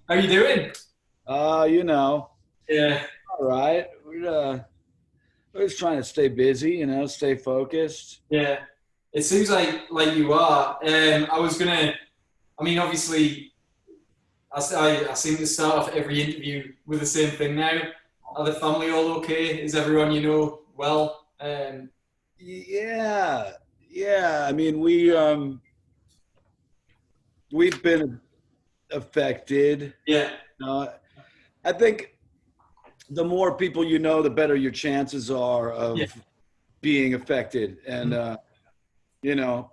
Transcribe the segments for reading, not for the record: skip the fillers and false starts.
How you doing? You know, Yeah, all right. We're just trying to stay busy, stay focused. yeah. It seems like you are. I was gonna. I mean, obviously, I seem to start off every interview with the same thing now. Are the family all okay? Is everyone well? Yeah, yeah. I mean, we've been affected. Yeah, Uh, I think the more people you know, the better your chances are yeah, of being affected. And mm, you know,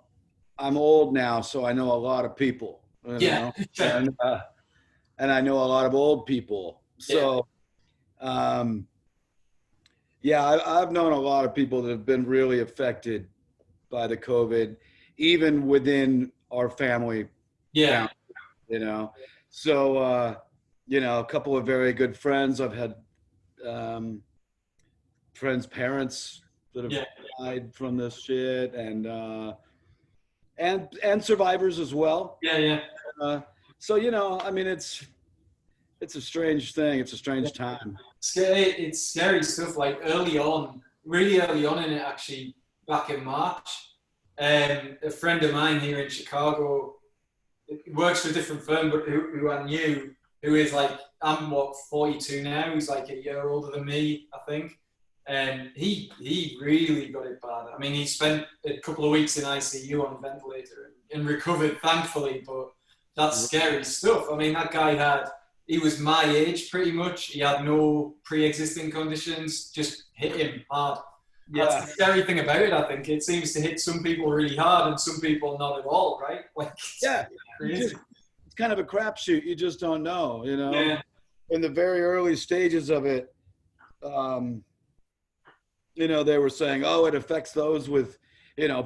I'm old now, so I know a lot of people. yeah, And and I know a lot of old people. yeah, So. Um, Yeah, I've known a lot of people that have been really affected by the COVID, even within our family yeah, bound, you know. So, a couple of very good friends. I've had um, friends' parents that have yeah, died from this shit, and survivors as well. yeah, yeah. Uh, so, I mean, it's a strange thing. It's a strange time. It's scary stuff. Like early on, really early on in it, actually, back in March, a friend of mine here in Chicago he works for a different firm, but who I knew, who is like, I'm what, 42 now. He's like a year older than me, I think. And he really got it bad. I mean, he spent a couple of weeks in ICU on a ventilator and recovered, thankfully. But that's scary stuff. I mean, he was my age pretty much. He had no pre-existing conditions. Just hit him hard. That's Yeah, the scary thing about it. I think it seems to hit some people really hard and some people not at all. Right? Like it's yeah. You crazy. just it's kind of a crapshoot. You just don't know. Yeah, In the very early stages of it, um, they were saying, "Oh, it affects those with,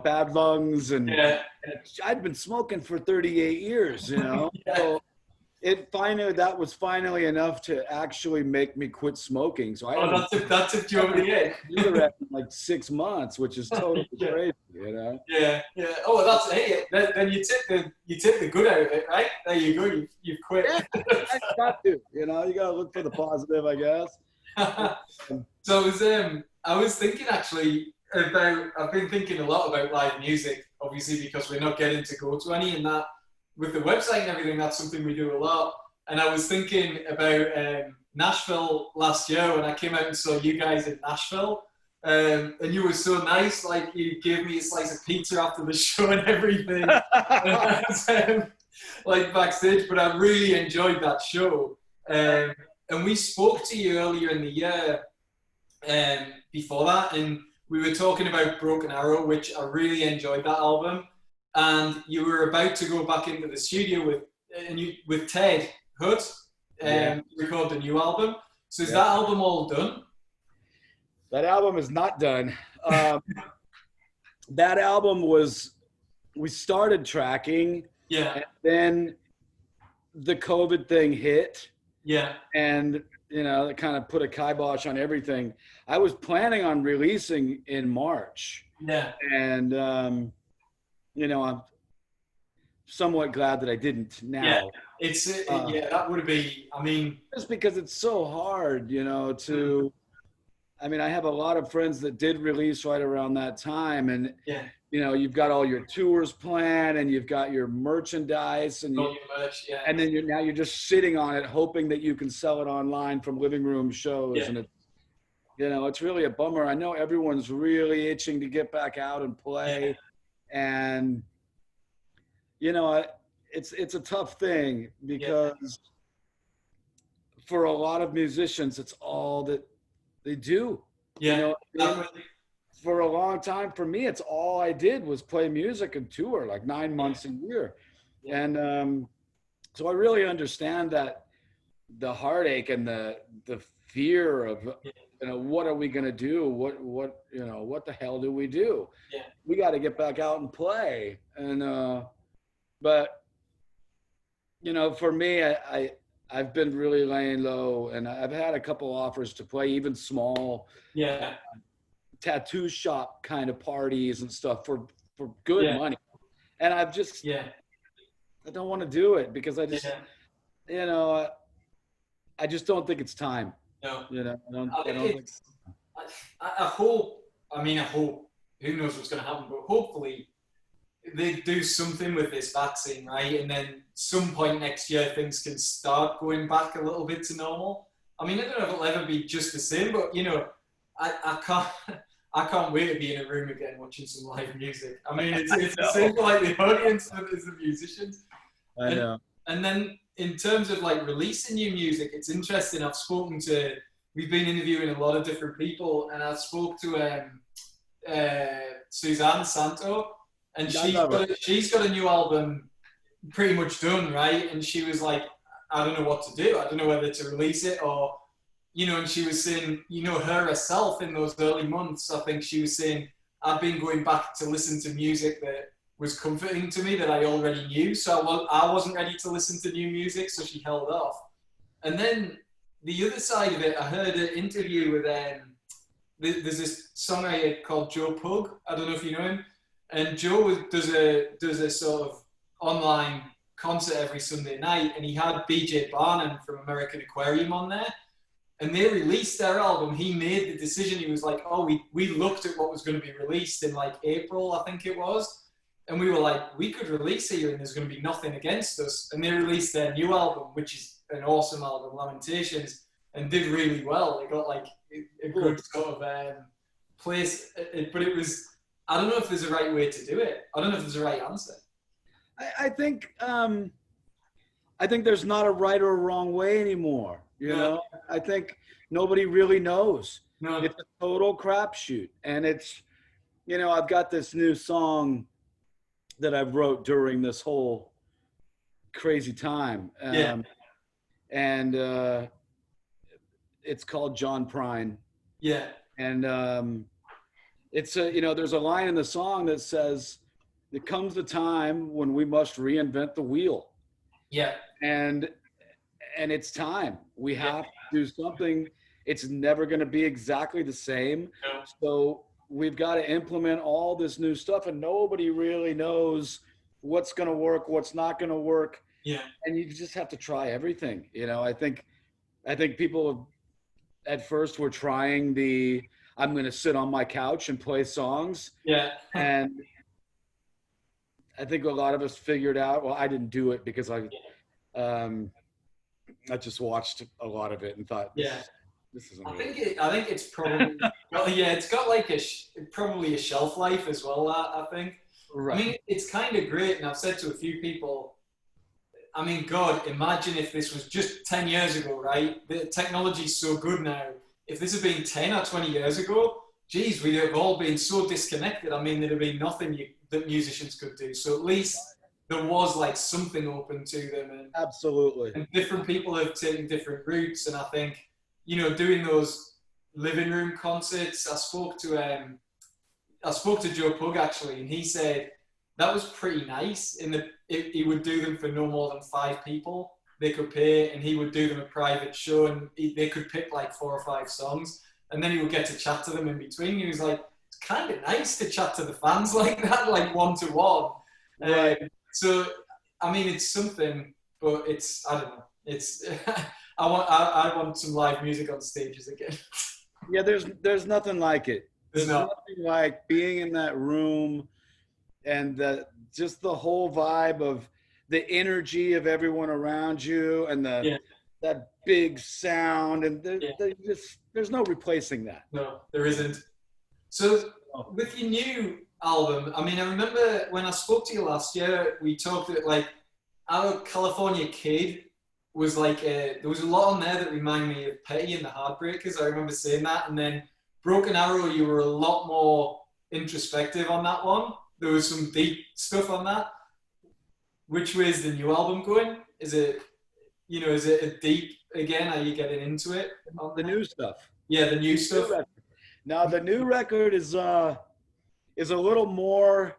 bad lungs," and yeah, I'd been smoking for 38 years, yeah. so that was finally enough to actually make me quit smoking. So I Oh, haven't that took you had over the edge. a cigarette in like 6 months, which is totally Yeah, crazy. yeah, yeah. Oh, well, that's hey. Then you take the good out of it, right? There you go. You've quit. Yeah, I got to, you got to look for the positive, I guess. Um, So I was thinking actually about I've been thinking a lot about live music, obviously because we're not getting to go to any, and that with the website and everything, that's something we do a lot. And I was thinking about Nashville last year when I came out and saw you guys in Nashville. And you were so nice, like you gave me a slice of pizza after the show and everything. And I was, like backstage, but I really enjoyed that show. And we spoke to you earlier in the year before that, and we were talking about Broken Arrow, which I really enjoyed that album. And you were about to go back into the studio with Ted Hood yeah, to record the new album. So is yeah. that album all done? That album is not done. That album was we started tracking, Yeah, and then the COVID thing hit, yeah, and it kind of put a kibosh on everything. I was planning on releasing in March, yeah, and I'm somewhat glad that I didn't yeah. now, Yeah, that would be. I mean, just because it's so hard, mm, to. I mean, I have a lot of friends that did release right around that time, and yeah, you've got all your tours planned, and you've got your merchandise, all your merch, yeah, and then you're just sitting on it, hoping that you can sell it online from living room shows, yeah, and it's really a bummer. I know everyone's really itching to get back out and yeah, play, and you know, it's a tough thing yeah, because for a lot of musicians, it's all that they do. You yeah, know what I mean? definitely. For a long time, for me, it's all I did was play music and tour like nine Yeah, months a year. yeah, And so I really understand that the heartache and the fear of, yeah, what are we going to do? What the hell do we do? yeah, We got to get back out and play. And, but, for me, I've been really laying low, and I've had a couple offers to play even small yeah, tattoo shop kind of parties and stuff for good yeah, money. And I yeah, don't want to do it because yeah. you know, I just don't think it's time. No, You know, I I think don't think. it's. I hope. I mean, I hope. Who knows what's going to happen? But hopefully, they do something with this vaccine, right? And then some point next year, things can start going back a little bit to normal. I mean, I don't know if it'll ever be just the same, but I can't. I can't wait to be in a room again watching some live music. I mean, it's the No, same for like the audience as the musicians. I And know. and then in terms of like releasing new music, it's interesting. We've been interviewing a lot of different people, and I spoke to Suzanne Santo, and I love her. she's got a new album pretty much done, right? And she was like, I don't know what to do. I don't know whether to release it or, and she was saying, her herself in those early months, I think she was saying, I've been going back to listen to music that was comforting to me that I already knew. So I wasn't ready to listen to new music, so she held off. And then the other side of it, I heard an interview with there's this songwriter called Joe Pug. I don't know if you know him. And Joe does a sort of online concert every Sunday night, and he had BJ Barnum from American Aquarium on there. And they released their album. He made the decision. He was like, "Oh, we looked at what was going to be released in like April, I think it was, and we were like, we could release it here, and there's going to be nothing against us." And they released their new album, which is an awesome album, Lamentations, and did really well. They got like a good sort of place, but it was. I don't know if there's a right way to do it. I don't know if there's a right answer. I think there's not a right or a wrong way anymore. You No, know, I think nobody really knows. no, It's a total crapshoot, and I've got this new song that I wrote during this whole crazy time, yeah, and it's called John Prine, yeah, and there's a line in the song that says, "There comes a time when we must reinvent the wheel," yeah, and it's time. We yeah. have to do something. It's never going to be exactly the same. No, So we've got to implement all this new stuff, and nobody really knows what's going to work, what's not going to work, yeah, and you just have to try everything. I think people at first were trying I'm going to sit on my couch and play songs, yeah, and I think a lot of us figured out. Well, I didn't do it because um, I just watched a lot of it and thought yeah. this isn't I really. think it's probably well, yeah, it's got like probably a shelf life as well. I think. I Right. mean, it's kind of great, and I've said to a few people, I mean, God, imagine if this was just 10 years ago, right? The technology's so good now. If this had been 10 or 20 years ago, geez, we'd have all been so disconnected. I mean, there'd have been nothing that musicians could do. So at least there was like something open to them, Absolutely. and different people have taken different routes. And I think, doing those living room concerts, I spoke to Joe Pug actually, and he said that was pretty nice. In that he would do them for no more than 5 people. They could pay, and he would do them a private show, and they could pick like 4 or 5 songs, and then he would get to chat to them in between. He was like, it's kind of nice to chat to the fans like that, like one to one. Right. So, I mean, it's something, but I don't know. It's I want some live music on stages again. Yeah, there's nothing like it. There's There's not. nothing like being in that room and just the whole vibe of the energy of everyone around you and Yeah, that big sound and yeah. there's no replacing that. No, there isn't. So Oh, with your new album, I mean, I remember when I spoke to you last year, we talked that like our California Kid was like there was a lot on there that reminded me of Petty and the Heartbreakers. I remember saying that, and then Broken Arrow, you were a lot more introspective on that one. There was some deep stuff on that. Which way is the new album going? Is it a deep again? Are you getting into it on the there? new stuff. Yeah, the new The new stuff. record. Now the new record is a little more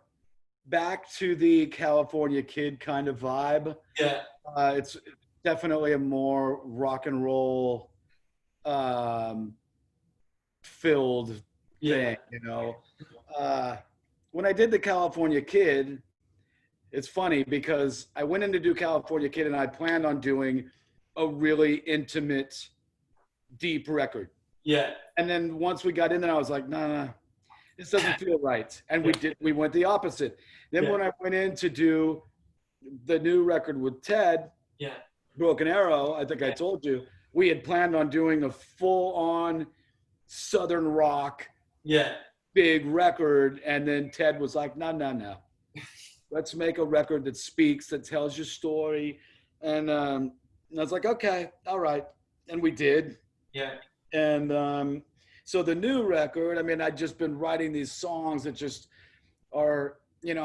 back to the California Kid kind of vibe. Yeah, It's definitely a more rock and roll um, filled yeah, thing, when I did the California Kid, it's funny because I went in to do California Kid and I planned on doing a really intimate, deep record. Yeah. And then once we got in there, I was like, no, this doesn't feel right. And we went the opposite. Then when I went in to do the new record with Ted, Broken Arrow, I think I told you, we had planned on doing a full-on Southern rock, big record. And then Ted was like, no. Let's make a record that speaks, that tells your story. And I was like, okay, all right. And we did. Yeah. And so the new record, I mean, I've just been writing these songs that just are, you know,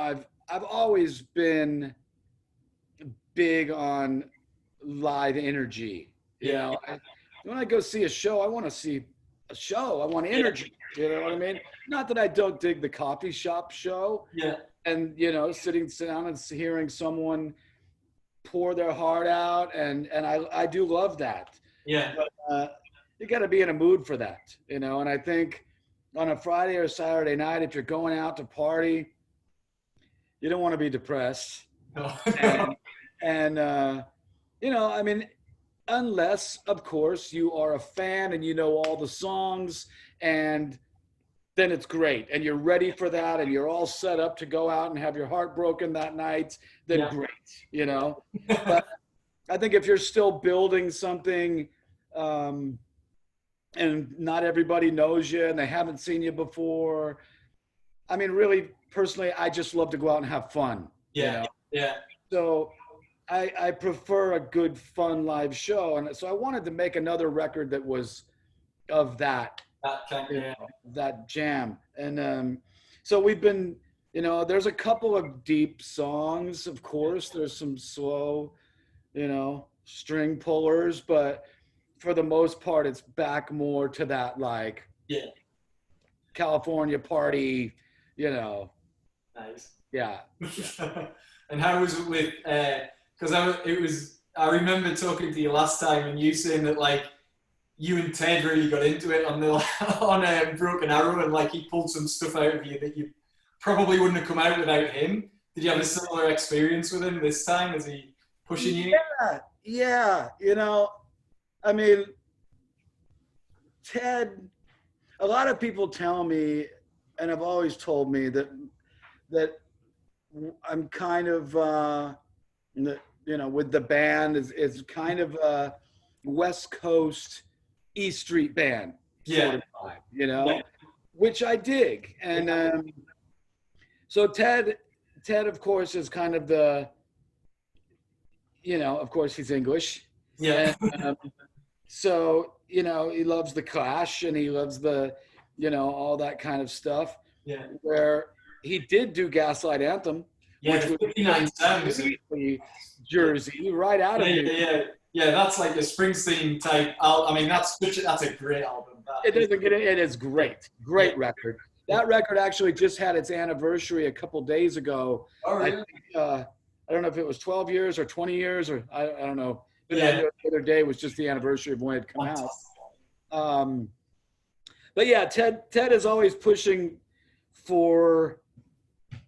I've always been big on live energy. You know, when I go see a show, I want to see a show. I want energy. You know what I mean? Not that I don't dig the coffee shop show. Yeah. And, you know, sitting down and hearing someone pour their heart out. And I do love that. Yeah. But, you got to be in a mood for that, you know? And I think on a Friday or Saturday night, if you're going out to party, you don't want to be depressed. No. and you know, I mean, unless, of course, you are a fan and you know all the songs, and then it's great. And you're ready for that, and you're all set up to go out and have your heart broken that night, then great, you know? But I think if you're still building something, and not everybody knows you and they haven't seen you before, I mean, really, personally, I just love to go out and have fun. Yeah. You know? Yeah. So I prefer a good, fun live show. And so I wanted to make another record that was of that kind of, know, that jam. And so we've been, you know, there's a couple of deep songs, of course. There's some slow, you know, string pullers, but for the most part, it's back more to that, like, California party, you know. Nice. Yeah. And how was it with, because I remember talking to you last time and you saying that, like, you and Ted really got into it on Broken Arrow, and, like, he pulled some stuff out of you that you probably wouldn't have come out without him. Did you have a similar experience with him this time? Is he pushing you? Yeah. You know, I mean, Ted, a lot of people tell me, and have always told me that I'm kind of, you know, with the band is kind of a West Coast East Street band sort of vibe, you know, which I dig. And so Ted, of course, is kind of the, you know, of course, he's English. Yeah. And, so, you know, he loves the Clash and he loves the, you know, all that kind of stuff. Yeah. Where he did do Gaslight Anthem, which was 59 sounds. Jersey, right out of it. Yeah, that's like a Springsteen type. I mean, that's a great album. It is great record. That record actually just had its anniversary a couple days ago. Oh, really? I think, I don't know if it was 12 years or 20 years or I don't know. But the other day was just the anniversary of when it came out. But yeah, Ted is always pushing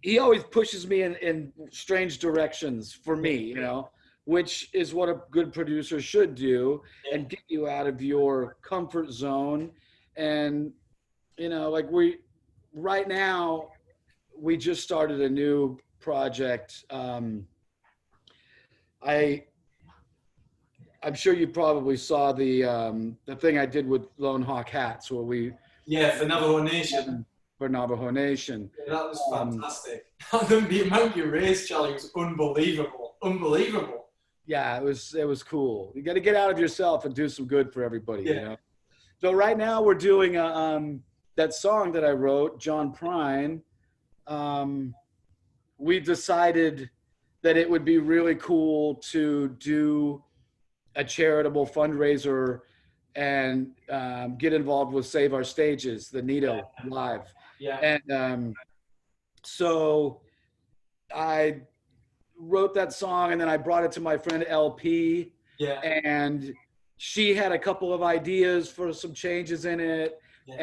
he always pushes me in strange directions for me, you know, which is what a good producer should do, and get you out of your comfort zone. And, you know, like right now, we just started a new project. I'm sure you probably saw the thing I did with Lone Hawk Hats, where we for Navajo Nation. For Navajo Nation. Yeah, that was fantastic. The amount you raised, Charlie, was unbelievable. Yeah, it was cool. You got to get out of yourself and do some good for everybody. You know? So right now we're doing that song that I wrote, John Prine. We decided that it would be really cool to do a charitable fundraiser and get involved with Save Our Stages, the NITO Live. Yeah. And so I wrote that song, and then I brought it to my friend LP. Yeah. And she had a couple of ideas for some changes in it. Yeah.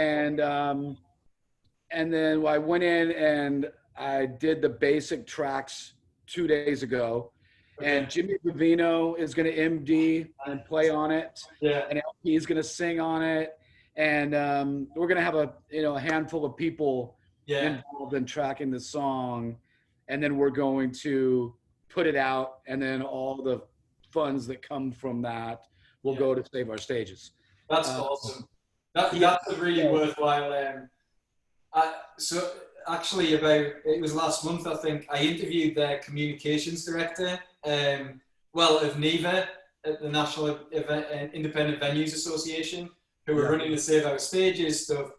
And then I went in and I did the basic tracks 2 days ago. Okay. And Jimmy Vivino is going to MD and play on it. Yeah. And LP is going to sing on it. And we're going to have a handful of people involved in tracking the song. And then we're going to put it out. And then all the funds that come from that will go to Save Our Stages. That's awesome. That's a really worthwhile. So actually, it was last month, I think, I interviewed their communications director, of NEVA, at the National Independent Venues Association, who were running the Save Our Stages stuff.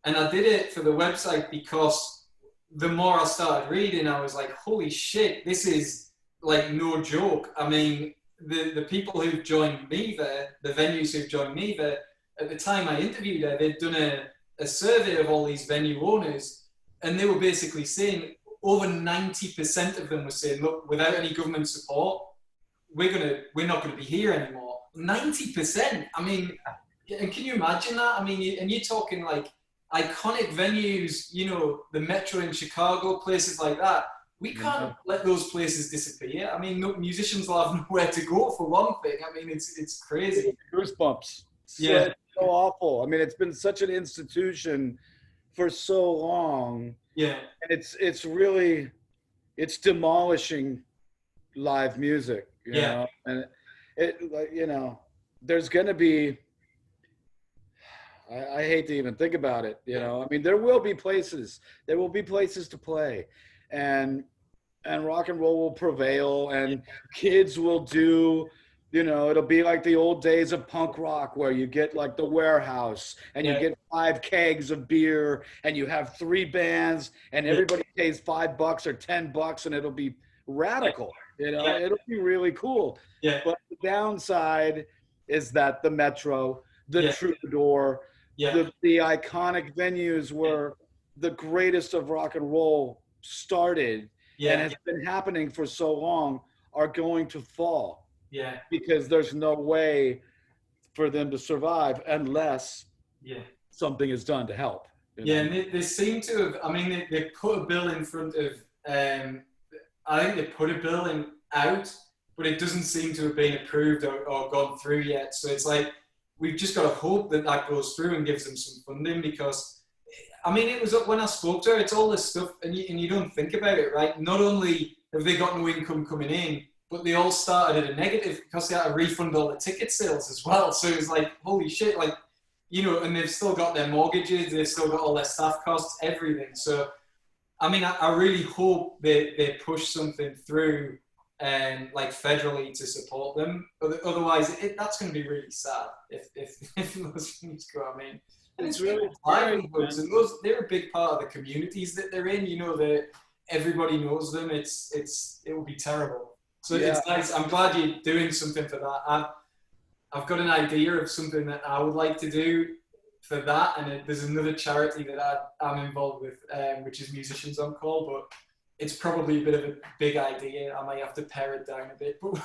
And I did it for the website because the more I started reading, I was like, holy shit, this is like no joke. I mean, the people who've joined me there, the venues who've joined me there, at the time I interviewed her, they'd done a survey of all these venue owners, and they were basically saying over 90% of them were saying, look, without any government support, we're not going to be here anymore. 90%. I mean, and can you imagine that? I mean, and you're talking like iconic venues, you know, the Metro in Chicago, places like that. We can't let those places disappear. I mean, musicians will have nowhere to go, for one thing. I mean, it's crazy. Goosebumps. Yeah. So awful. I mean, it's been such an institution for so long. Yeah. And it's demolishing live music, you know? And there's going to be, I hate to even think about it, you know? I mean, there will be places to play, and rock and roll will prevail, and kids will do, you know, it'll be like the old days of punk rock where you get like the warehouse and you get 5 kegs of beer and you have 3 bands and everybody pays $5 or $10 and it'll be radical, you know, it'll be really cool. Yeah. But the downside is that the Metro, the Troubadour, the iconic venues where the greatest of rock and roll started and has been happening for so long are going to fall. Yeah, because there's no way for them to survive unless something is done to help. Yeah, and they seem to have, I mean, they put a bill in front of, I think they put a bill out, but it doesn't seem to have been approved or gone through yet. So it's like, we've just got to hope that goes through and gives them some funding, because, I mean, it was when I spoke to her, it's all this stuff, and you don't think about it, right? Not only have they got no income coming in, but they all started at a negative because they had to refund all the ticket sales as well. So it was like, holy shit, like, you know, and they've still got their mortgages, they've still got all their staff costs, everything. So, I mean, I really hope they push something through, like federally, to support them. Otherwise, that's going to be really sad if those things go. I mean, and it's really livelihoods, and they're a big part of the communities that they're in. You know, that everybody knows them. It will be terrible. So it's nice. I'm glad you're doing something for that. I've got an idea of something that I would like to do for that, and there's another charity that I'm involved with, which is Musicians on Call, but it's probably a bit of a big idea. I might have to pare it down a bit, but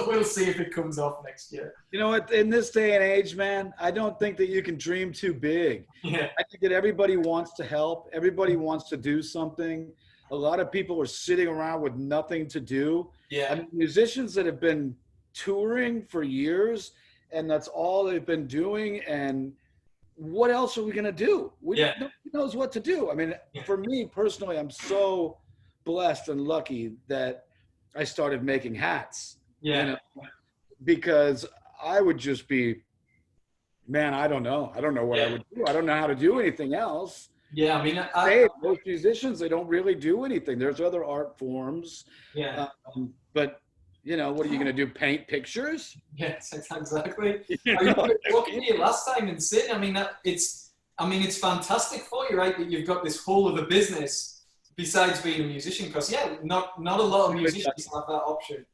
we'll see if it comes off next year. You know what? In this day and age, man, I don't think that you can dream too big. Yeah. I think that everybody wants to help. Everybody wants to do something. A lot of people are sitting around with nothing to do. Yeah. I mean, musicians that have been touring for years, and that's all they've been doing. And what else are we going to do? Nobody knows what to do. I mean, for me personally, I'm so blessed and lucky that I started making hats. Yeah. You know, because I would just be, man, I don't know. I don't know what I would do. I don't know how to do anything else. Yeah, I mean, most musicians, they don't really do anything. There's other art forms. Yeah. But, you know, what are you going to do? Paint pictures? Yes, exactly. I mean, talking to you last time in Sydney, I mean, it's fantastic for you, right? That you've got this whole other business besides being a musician. Because, not a lot of musicians have that option.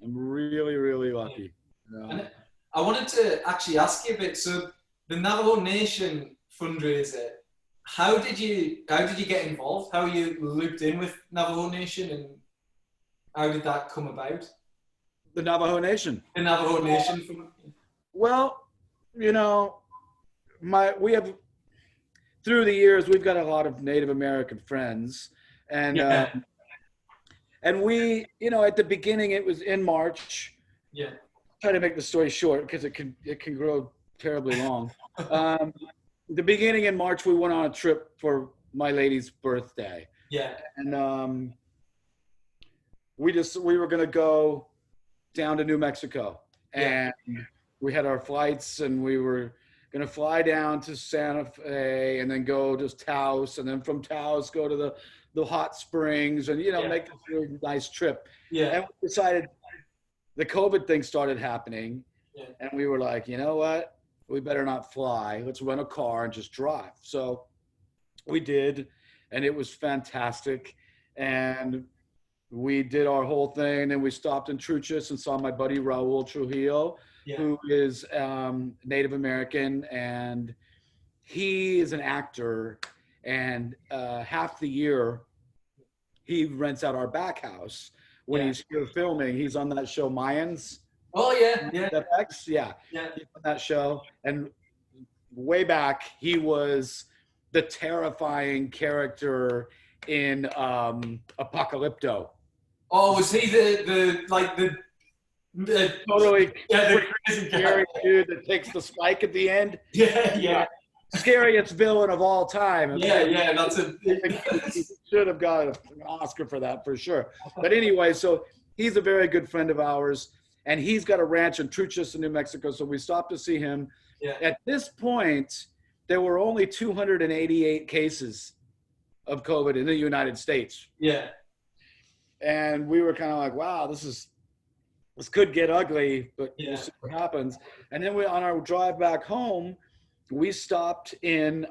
I'm really, really lucky. Yeah. And I wanted to actually ask you a bit. So the Navajo Nation fundraiser, how did you get involved? How you looped in with Navajo Nation, and how did that come about? The Navajo Nation. The Navajo Nation. Well, you know, through the years, we've got a lot of Native American friends, and And we, you know, at the beginning, it was in March. Yeah. Try to make the story short because it can grow terribly long. The beginning in March, we went on a trip for my lady's birthday. Yeah. And we were gonna go down to New Mexico, and we had our flights, and we were gonna fly down to Santa Fe, and then go to Taos, and then from Taos go to the hot springs, and make this really nice trip. Yeah. And we decided the COVID thing started happening, and we were like, you know what? We better not fly. Let's rent a car and just drive. So we did, and it was fantastic. And we did our whole thing. And we stopped in Truchas and saw my buddy Raul Trujillo, who is Native American, and he is an actor. And half the year, he rents out our back house when he's here filming. He's on that show Mayans. Oh yeah, yeah. FX, yeah. He's on that show. And way back, he was the terrifying character in Apocalypto. Oh, was he the totally the crazy scary dude that takes the spike at the end? Yeah. Scariest villain of all time. Yeah, that's a he should have got an Oscar for that for sure. But anyway, so he's a very good friend of ours, and he's got a ranch in Truchas in New Mexico. So we stopped to see him. Yeah. At this point, there were only 288 cases of COVID in the United States. Yeah. And we were kind of like, wow, this could get ugly, but we'll see what happens. And then on our drive back home, we stopped in,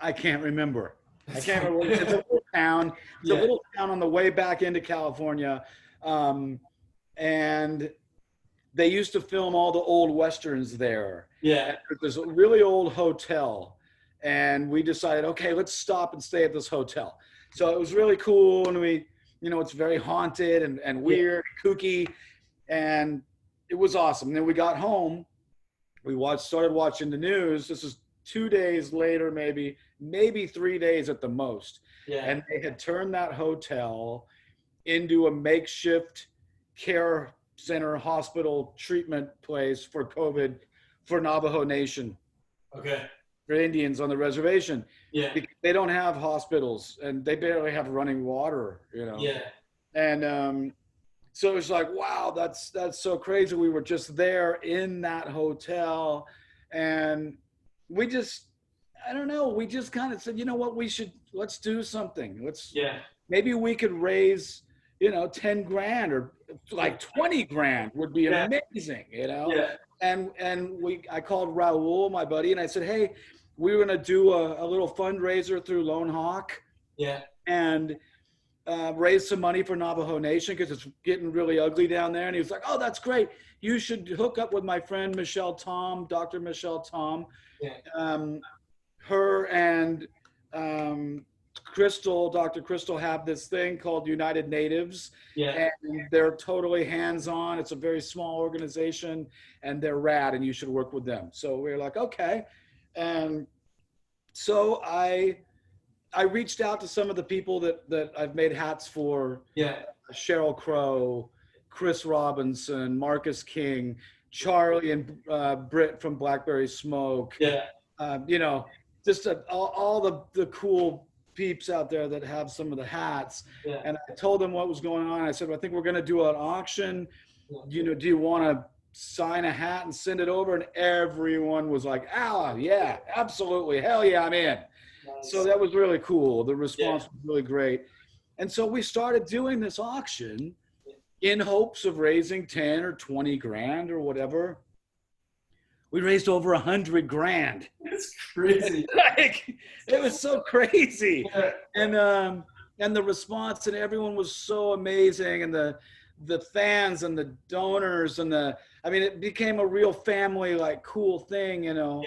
I can't remember. It's a little town. It's a little town on the way back into California. And they used to film all the old Westerns there. Yeah. There's a really old hotel. And we decided, okay, let's stop and stay at this hotel. So it was really cool. And we, it's very haunted and weird, kooky. And it was awesome. And then we got home. We started watching the news. This is 2 days later, maybe 3 days at the most. Yeah. And they had turned that hotel into a makeshift care center, hospital treatment place for COVID for Navajo Nation. Okay. For Indians on the reservation. Yeah. Because they don't have hospitals and they barely have running water, Yeah. And so it's like, wow, that's so crazy. We were just there in that hotel, and we just, I don't know, we just kind of said, you know what, let's do something. Maybe we could raise, 10 grand or like 20 grand would be amazing, Yeah. And I called Raul, my buddy, and I said, hey, we were going to do a little fundraiser through Lone Hawk. Yeah. And raise some money for Navajo Nation because it's getting really ugly down there. And he was like, oh, that's great. You should hook up with my friend Dr. Michelle Tom. Yeah. Her and Dr. Crystal have this thing called United Natives. Yeah. And they're totally hands-on. It's a very small organization, and they're rad, and you should work with them. So we were like, okay. And so I reached out to some of the people that I've made hats for. Yeah. Sheryl Crow, Chris Robinson, Marcus King, Charlie and Britt from Blackberry Smoke. Yeah. Just all the cool peeps out there that have some of the hats. Yeah. And I told them what was going on. I said, well, I think we're going to do an auction. Do you want to sign a hat and send it over? And everyone was like, yeah, absolutely. Hell yeah, I'm in. Nice. So that was really cool. The response was really great. And so we started doing this auction in hopes of raising 10 or 20 grand or whatever. We raised over 100 grand. It's crazy. It was so crazy. Yeah. And the response, and everyone was so amazing. And the fans and the donors and it became a real family, cool thing, Yeah.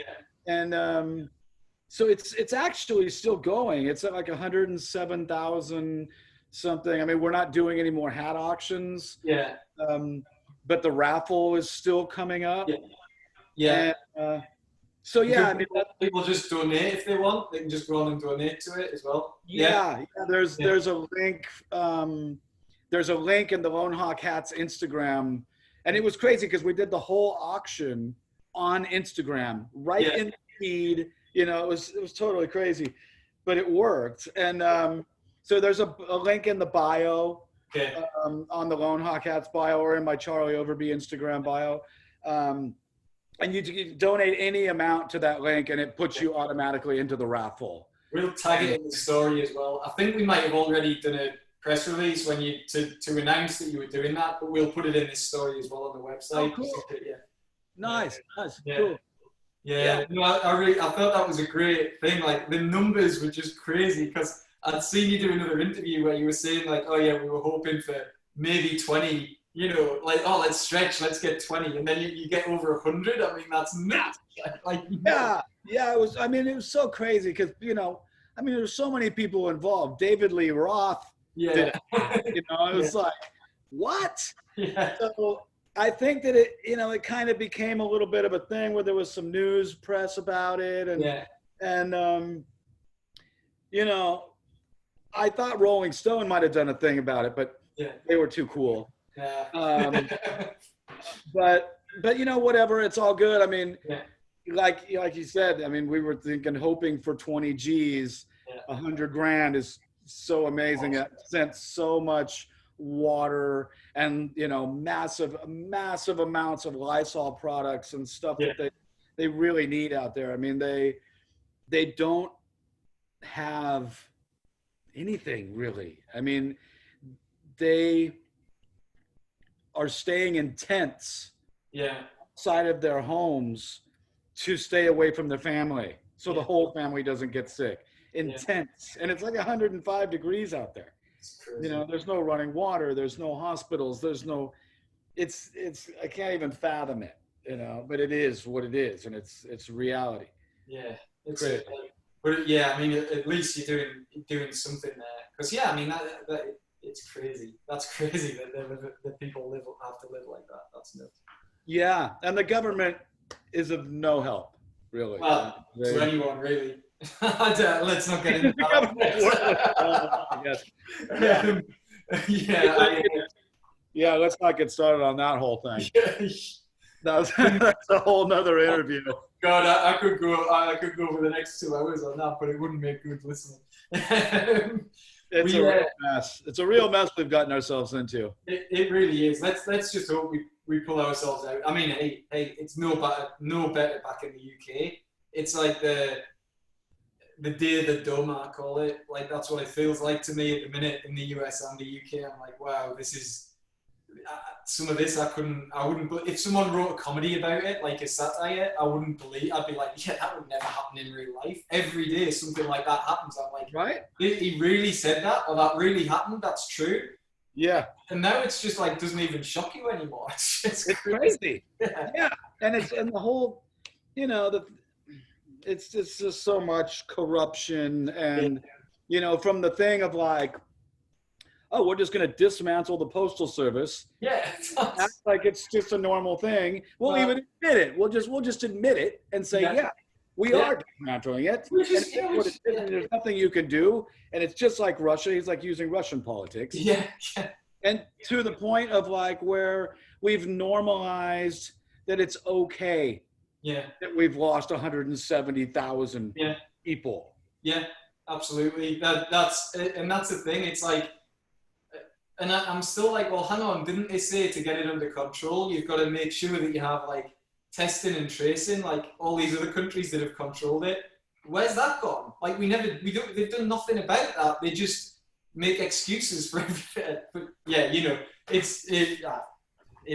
And so it's actually still going. It's at 107,000 something. We're not doing any more hat auctions. Yeah. But the raffle is still coming up. Yeah. Yeah. So yeah, I mean, People just donate if they want. They can just go on and donate to it as well. yeah. There's a link. There's a link in the Lone Hawk Hats Instagram, and it was crazy because we did the whole auction on Instagram, right in the feed. You know, it was totally crazy, but it worked. And so there's a link in the bio, on the Lone Hawk Hats bio, or in my Charlie Overbey Instagram bio. And you donate any amount to that link, and it puts you automatically into the raffle. We'll tag it in the story as well. I think we might have already done a press release when you to announce that you were doing that, but we'll put it in this story as well on the website. Oh, cool. Yeah. Nice. Yeah. Cool. Yeah. No, I thought that was a great thing. Like the numbers were just crazy because I'd seen you do another interview where you were saying like, oh yeah, we were hoping for maybe 20. You know, like, oh, let's stretch, let's get 20, and then you get over 100. I mean, that's nuts. Like, yeah, it was. I mean, it was so crazy because there's so many people involved. David Lee Roth did it. It was like, what? Yeah. So I think that it kind of became a little bit of a thing where there was some news press about it, and I thought Rolling Stone might have done a thing about it, but they were too cool. Yeah. But whatever, it's all good. I mean, like you said, I mean, we were hoping for 20 G's. 100 grand is so amazing. It sent so much water and massive amounts of Lysol products and stuff that they really need out there. I mean, they don't have anything really. I mean, they are staying in tents outside of their homes to stay away from their family, so the whole family doesn't get sick. In tents, and it's like 105 degrees out there. There's no running water, there's no hospitals, there's no. It's I can't even fathom it, but it is what it is, and it's reality. Yeah, it's great. But I mean, at least you're doing something there, because I mean that it's crazy. That's crazy that people have to live like that. That's nuts. Yeah, and the government is of no help, really. Well, to anyone, really. Let's not get into that. Let's not get started on that whole thing. That's a whole nother interview. God, I could go for the next 2 hours on that, but it wouldn't make good listening. It's a real mess. It's a real mess we've gotten ourselves into. It really is. Let's just hope we pull ourselves out. I mean, hey, it's no better back in the UK. It's like the day of the dumb, I call it. Like that's what it feels like to me at the minute in the US and the UK. I'm like, wow, this is some of this I wouldn't. If someone wrote a comedy about it, like a satire, I wouldn't believe. I'd be like, yeah, that would never happen in real life. Every day something like that happens. I'm like, right? He really said that, or that really happened. That's true. Yeah. And now it's just like doesn't even shock you anymore. It's crazy. Yeah. And the whole, it's just so much corruption and from the thing of like, oh, we're just going to dismantle the postal service. Yeah, act like it's just a normal thing. We'll even admit it. We'll just admit it and say, we are dismantling it. There's nothing you can do, and it's just like Russia. He's like using Russian politics. Yeah. And to the point of like where we've normalized that it's okay. Yeah. That we've lost 170,000 people. Yeah, absolutely. That's the thing. It's like, and I'm still like, well, hang on, didn't they say to get it under control, you've got to make sure that you have like testing and tracing, like all these other countries that have controlled it. Where's that gone? Like they've done nothing about that. They just make excuses for everything. But it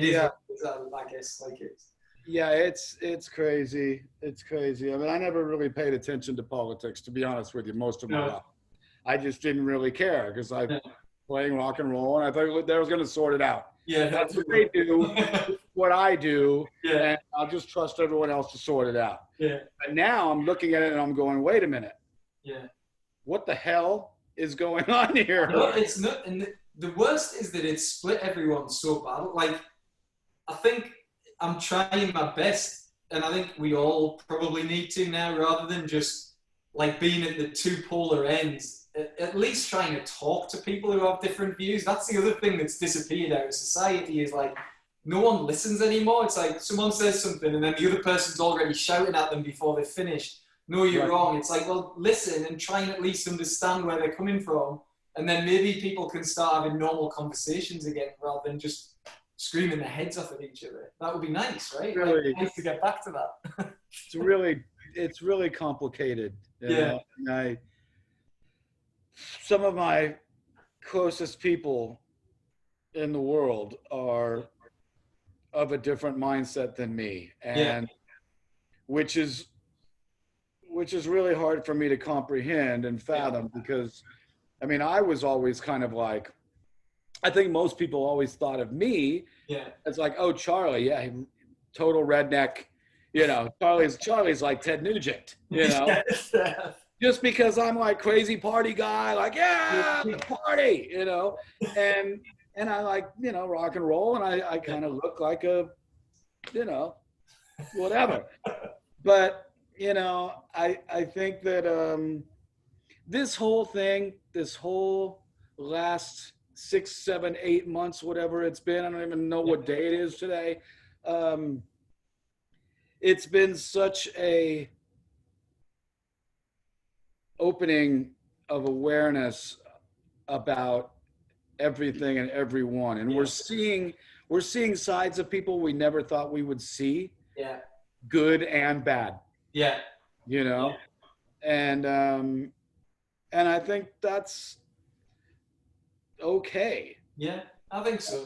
is. I guess like it's. Yeah, it's crazy. It's crazy. I mean, I never really paid attention to politics, to be honest with you, most of my life. I just didn't really care because I was playing rock and roll, and I thought they was going to sort it out. Yeah, that's what they do. What I do, and I'll just trust everyone else to sort it out. Yeah. But now I'm looking at it and I'm going, wait a minute. Yeah. What the hell is going on here? No, it's not. And the worst is that it's split everyone so bad. Like, I think I'm trying my best and I think we all probably need to now, rather than just like being at the two polar ends, at least trying to talk to people who have different views. That's the other thing that's disappeared out of society, is like no one listens anymore. It's like someone says something and then the other person's already shouting at them before they've finished. No, you're Right. wrong. It's like, well, listen and try and at least understand where they're coming from. And then maybe people can start having normal conversations again rather than just screaming their heads off at each other. That would be nice, right? Really, Like, nice to get back to that. it's really complicated. You Yeah. know? And some of my closest people in the world are of a different mindset than me, and which is really hard for me to comprehend and fathom, because I mean, I was always kind of like, I think most people always thought of me as like, oh, Charlie, yeah, total redneck, you know, Charlie's like Ted Nugent, you know, just because I'm like crazy party guy, like, yeah, the party, you know, and I like, you know, rock and roll, and I kind of look like a, you know, whatever. But, you know, I think that this whole last 6, 7, 8 months, whatever it's been, I don't even know what day it is today. It's been such a opening of awareness about everything and everyone, and we're seeing sides of people we never thought we would see, good and bad, you know, and I think that's okay. I think so.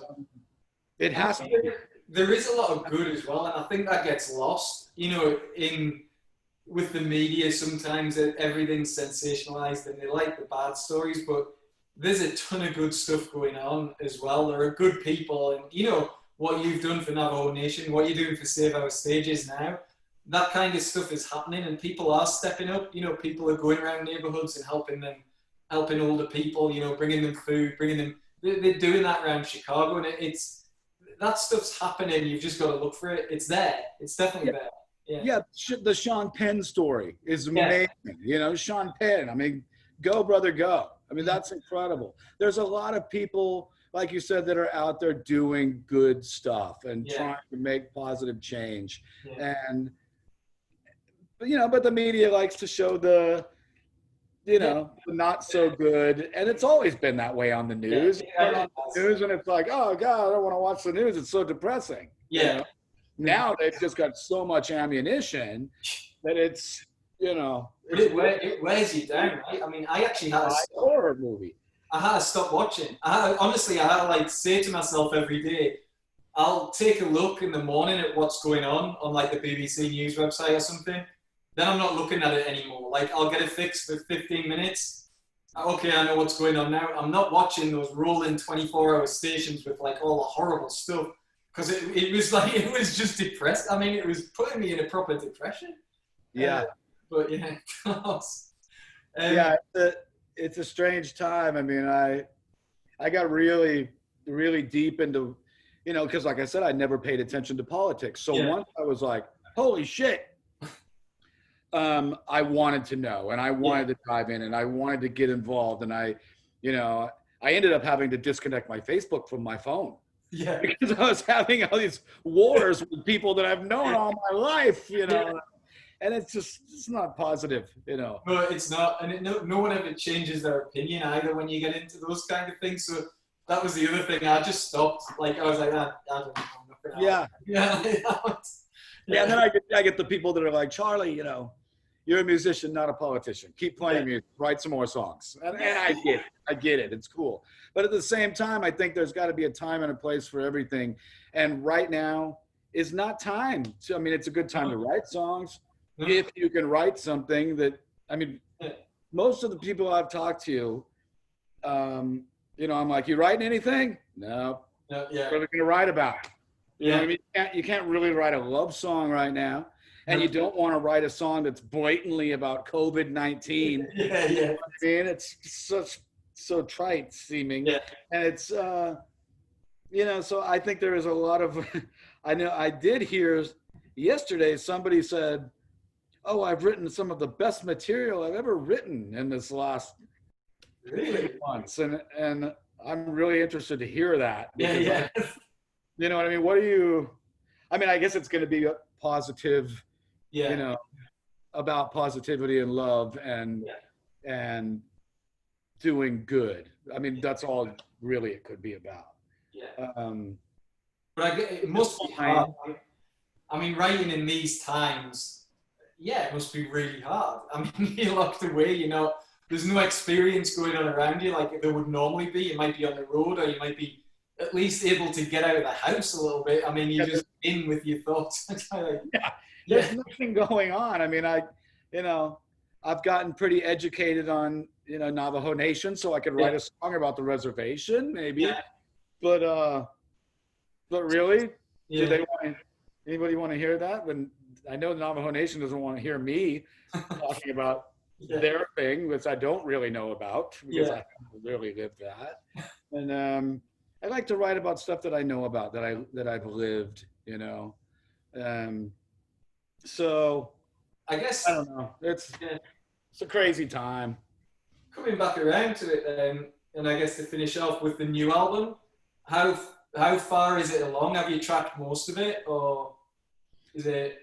It has to be. There is a lot of good as well, and I think that gets lost, you know, with the media. Sometimes everything's sensationalized and they like the bad stories, but there's a ton of good stuff going on as well. There are good people, and you know what you've done for Navajo Nation, what you're doing for Save Our Stages now, that kind of stuff is happening, and people are stepping up. You know, people are going around neighborhoods and helping older people, you know, bringing them food, they're doing that around Chicago, and that stuff's happening. You've just got to look for it. It's there. It's definitely there. Yeah, the Sean Penn story is amazing. You know, Sean Penn, I mean, go, brother, go. I mean, that's incredible. There's a lot of people, like you said, that are out there doing good stuff and trying to make positive change. And, you know, but the media likes to show the, you know, the not so good. And it's always been that way on the news. On the news, and it's like, oh, God, I don't want to watch the news. It's so depressing. You know? Now they've just got so much ammunition that it's, you know. It wears you down, right? I mean, I actually had a horror movie. I had to stop watching. Honestly, I had to like say to myself every day, I'll take a look in the morning at what's going on like the BBC News website or something. Then I'm not looking at it anymore. Like, I'll get it fixed for 15 minutes. Okay, I know what's going on now. I'm not watching those rolling 24-hour stations with like all the horrible stuff, because it was like, it was just depressed. I mean, it was putting me in a proper depression. But yeah, it's a strange time. I mean, I got really, really deep into, you know, because like I said, I never paid attention to politics. So once I was like, holy shit, I wanted to know, and I wanted to dive in, and I wanted to get involved, and I ended up having to disconnect my Facebook from my phone. Because I was having all these wars with people that I've known all my life, you know. And it's not positive, you know. No, it's not. And no one ever changes their opinion either when you get into those kind of things. So that was the other thing. I just stopped. Like, I was like, I don't know. And then I get the people that are like, Charlie, you know, you're a musician, not a politician. Keep playing music. Write some more songs. And I get it. It's cool. But at the same time, I think there's got to be a time and a place for everything. And right now is not time. I mean, it's a good time to write songs. If you can write something that, I mean, most of the people I've talked to, you know, I'm like, you writing anything? No. What are we going to write about? You know what I mean? You can't really write a love song right now. And you don't want to write a song that's blatantly about COVID-19. You know what I mean? It's so trite seeming. And it's, you know, so I think there is a lot of, I know I did hear yesterday somebody said, "Oh, I've written some of the best material I've ever written in this last Really? months," and I'm really interested to hear that Yeah, because yeah. you know what I mean. What do you? I mean, I guess it's going to be a positive, you Yeah. know, about positivity and love Yeah. and doing good. I mean, that's all really it could be about. Yeah. Um, But it which is must be hard. fine. I mean, writing in these times, yeah, it must be really hard. I mean, you're locked away, you know, there's no experience going on around you like there would normally be. You might be on the road or you might be at least able to get out of the house a little bit. I mean, you're Yeah, just in with your thoughts. Like, yeah, there's yeah, nothing going on. I mean, you know, I've gotten pretty educated on, you know, Navajo Nation, so I could write yeah, a song about the reservation, maybe. yeah, But but really, do yeah, they want anybody want to hear that? When I know the Navajo Nation doesn't want to hear me talking about yeah, their thing, which I don't really know about because yeah, I haven't really lived that. And I like to write about stuff that I know about that I've lived, you know. Um, so I I guess, don't know. yeah, It's a crazy time. coming back around to it then, and I guess to finish off with the new album, how how far is it along? Have you tracked most of it, or is it?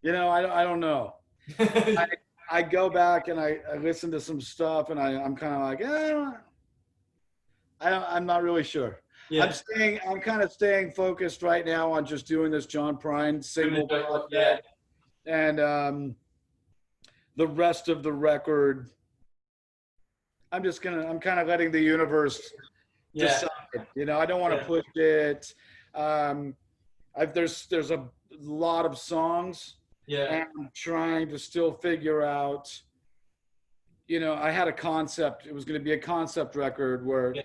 You know, I don't know. I I go back and I listen to some stuff and I'm kind of like, I'm not really sure. Yeah, I'm kind of staying focused right now on just doing this John Prine single yeah, project and the rest of the record. I'm kind of letting the universe yeah, decide. You know, I don't want to yeah, push it. Um, there's a lot of songs, yeah, and I'm trying to still figure out. You know, I had a concept. It was going to be a concept record where yeah,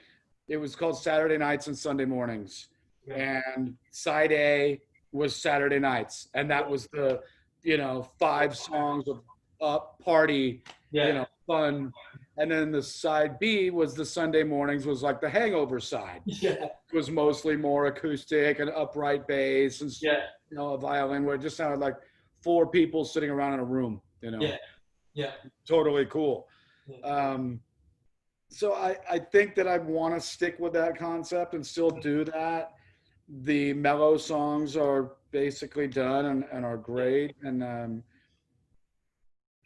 it was called Saturday Nights and Sunday Mornings, yeah, and side A was Saturday Nights, and that was the, you know, 5 songs of up party, you yeah, know, fun, and then the side B was the Sunday Mornings, was like the hangover side. yeah, It was mostly more acoustic and upright bass and, yeah, you know, a violin where it just sounded like 4 people sitting around in a room, you know, yeah, yeah, totally cool. yeah, So I think that I want to stick with that concept and still do that. The mellow songs are basically done and are great. And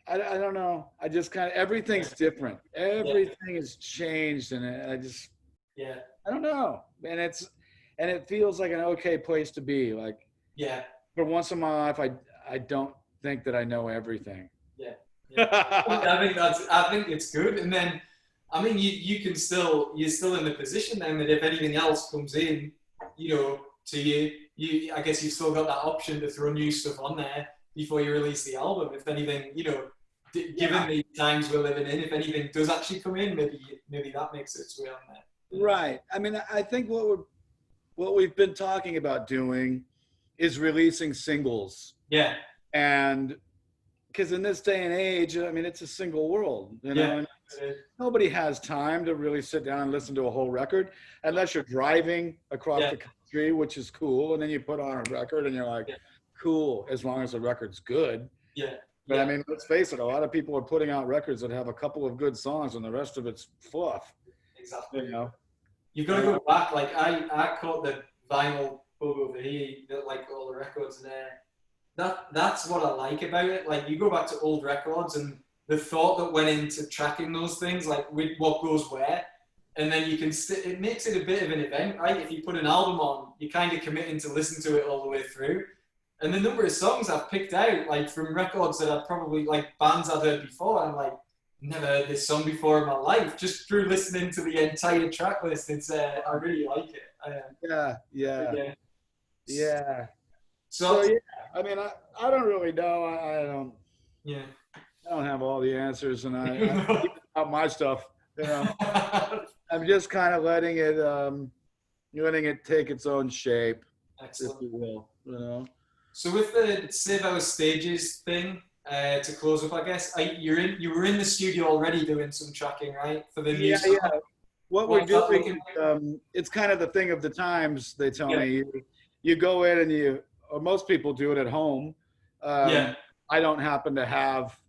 I don't know. I just kind of, everything's different. yeah, Everything has changed. And yeah, I don't know. And it feels like an okay place to be. Like yeah, for once in my life, I don't think that I know everything. yeah, yeah. I think it's good. And then, I mean, you can still you're still in the position then that if anything else comes in, you know, to you I guess you've still got that option to throw new stuff on there before you release the album. If anything, you know, given Yeah. the times we're living in, if anything does actually come in, maybe that makes its way on there. You know? Right. I mean, I think what we've been talking about doing is releasing singles. Yeah, And because in this day and age, I mean, it's a single world, you know, yeah, and nobody has time to really sit down and listen to a whole record unless you're driving across yeah, the country, which is cool. And then you put on a record and you're like, yeah, cool, as long as the record's good. yeah, But I yeah. mean, let's face it, a lot of people are putting out records that have a couple of good songs and the rest of it's fluff, Exactly. you know. You've got to go back. Like I caught the vinyl bug over here, that like all the records there. That's what I like about it. Like you go back to old records and the thought that went into tracking those things, like with what goes where, and then you can it makes it a bit of an event, right? If you put an album on, you're kind of committing to listen to it all the way through. And the number of songs I've picked out, like from records that I've probably like bands I've heard before, I'm like, never heard this song before in my life. Just through listening to the entire track list, it's I really like it. Yeah. Yeah. So So yeah, I mean, I don't really know. yeah. I don't have all the answers, and I about my stuff. You know, I'm just kind of letting it take its own shape, if Excellent. you will. You know. So with the Save Our Stages thing, to close up, I guess you were in the studio already doing some tracking, right, for the new Yeah, song. what we're What's that doing looking is like? it's kind of the thing of the times. They tell Yeah, me you go in and or most people do it at home. Yeah. I don't happen to have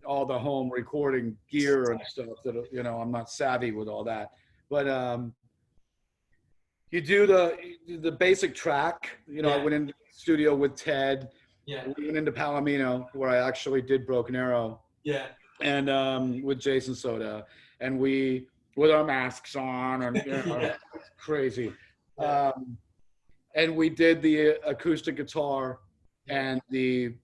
all the home recording gear and stuff that, I'm not savvy with all that, but you do the basic track. I went into the studio with Ted. Yeah. We went into Palomino where I actually did Broken Arrow. Yeah. And with Jason Soda, and we with our masks on, and Yeah. crazy. Yeah. And we did the acoustic guitar and the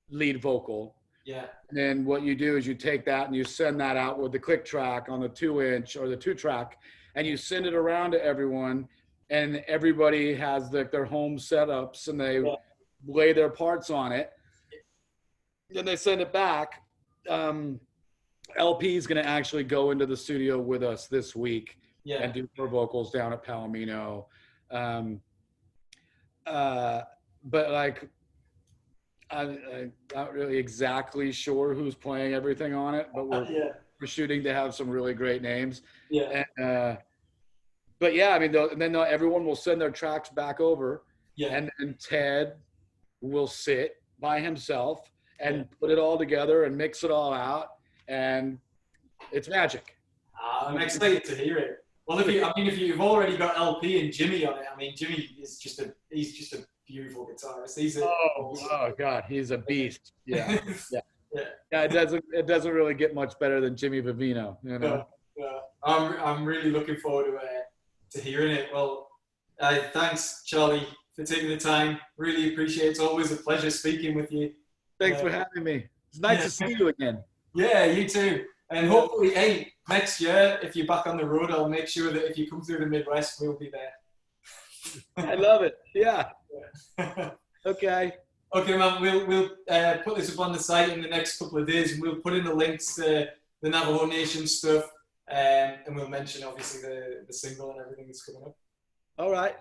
lead vocal. Yeah. And then what you do is you take that and you send that out with the click track on the 2-inch or the 2-track, and you send it around to everyone, and everybody has their home setups, and they lay their parts on it. Then they send it back. LP is going to actually go into the studio with us this week and do her vocals down at Palomino. But like, I'm not really exactly sure who's playing everything on it, but we're shooting to have some really great names. Yeah. And, but yeah, I mean, then everyone will send their tracks back over, and Ted will sit by himself and put it all together and mix it all out, and it's magic. I'm excited to hear it. Well, if you've already got LP and Jimmy on it, I mean, Jimmy is just a beautiful guitarist. Oh God, he's a beast. Yeah. It doesn't really get much better than Jimmy Vivino, I'm really looking forward to hearing it. Well, thanks, Charlie, for taking the time. Really appreciate it. It's always a pleasure speaking with you. Thanks for having me. It's nice to see you again. Yeah, you too. And hopefully, next year, if you're back on the road, I'll make sure that if you come through the Midwest, we'll be there. I love it. Yeah. Okay. Okay, man. We'll put this up on the site in the next couple of days, and we'll put in the links to the Navajo Nation stuff, and we'll mention obviously the single and everything that's coming up. All right.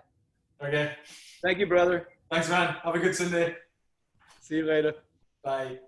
Okay. Thank you, brother. Thanks, man. Have a good Sunday. See you later. Bye.